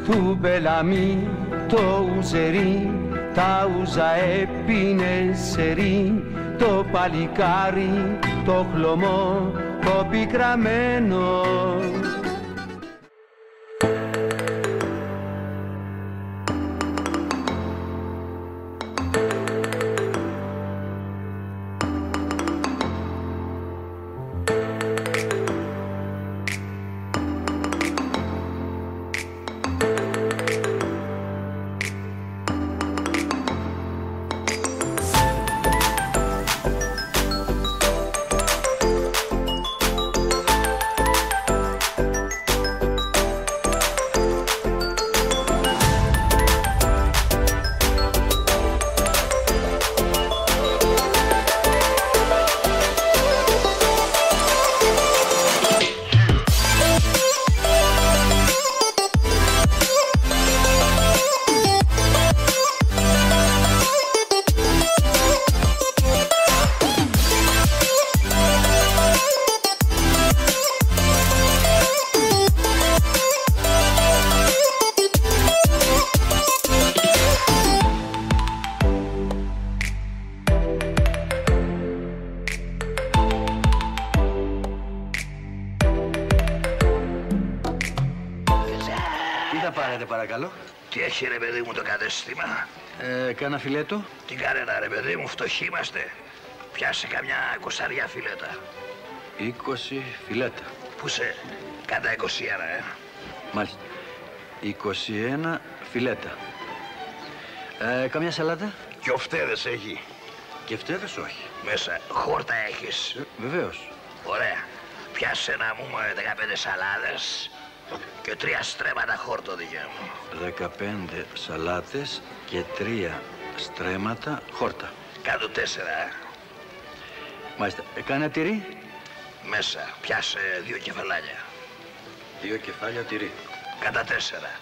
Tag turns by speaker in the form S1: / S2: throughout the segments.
S1: του Μπελαμί το ουζερί, τα ουζα έπινε σερί, το παλικάρι, το χλωμό, το πικραμένο.
S2: Παρακαλώ.
S3: Τι έχει ρε παιδί μου το κατεστήμα?
S2: Κάνα φιλέτο.
S3: Τι κανένα ρε παιδί μου, φτωχοί είμαστε. Πιάσε καμιά 20 φιλέτα.
S2: 20 φιλέτα.
S3: Πού σε, κατά 21
S2: Μάλιστα. 21 φιλέτα. Καμιά σαλάτα.
S3: Και οφτέδες έχει?
S2: Και φτέδες όχι.
S3: Μέσα χόρτα έχεις?
S2: Βεβαίως.
S3: Ωραία. Πιάσε να μου 15 σαλάδες και 3 στρέμματα χόρτο δικιά μου.
S2: 15 σαλάτες και 3 στρέμματα χόρτα.
S3: Κάτω 4
S2: Μάλιστα. Κάνε τυρί.
S3: Μέσα. Πιάσε 2 κεφαλάκια.
S2: 2 κεφάλια τυρί.
S3: Κατά 4.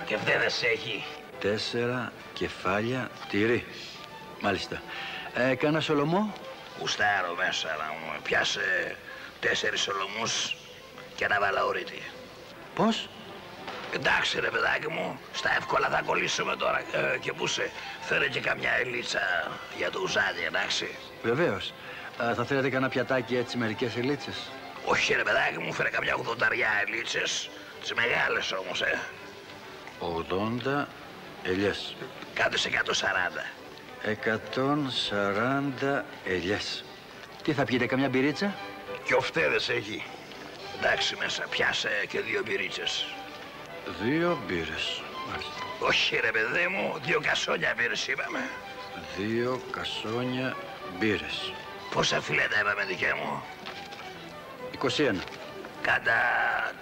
S3: Και φτέδες έχει?
S2: 4 κεφάλια τυρί. Μάλιστα. Κάνα σολομό.
S3: Γουστάρω μέσα να μου. Πιάσε 4 σολομούς και ένα βαλαωρίτη.
S2: Πώς?
S3: Εντάξει ρε παιδάκι μου, στα εύκολα θα κολλήσουμε τώρα. Και πού σε, φέρε και καμιά ελίτσα για το ουζάδι, εντάξει?
S2: Βεβαίως. Θα θέλετε κανένα πιατάκι έτσι, μερικές ελίτσες?
S3: Όχι ρε παιδάκι μου, φέρε καμιά 80 ελίτσες, τις μεγάλες όμως,
S2: 80 ελιές.
S3: Κάτω σε 140.
S2: 140 ελιές. Τι θα πιείτε, καμιά μπυρίτσα?
S3: Και οφτέδες έχει? Εντάξει μέσα, πιάσε και 2 μπυρίτσες.
S2: 2 μπύρες. Μάλιστα.
S3: Όχι ρε παιδί μου, 2 κασόνια μπύρες είπαμε.
S2: 2 κασόνια μπύρες.
S3: Πόσα φιλέτα είπαμε δικέ μου?
S2: 21.
S3: Κατά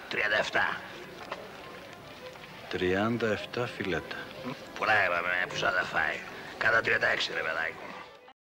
S3: 37.
S2: 37 φιλέτα.
S3: Πολλά είπαμε, που θα τα φάει. Κατά 36 ρε παιδάκι μου.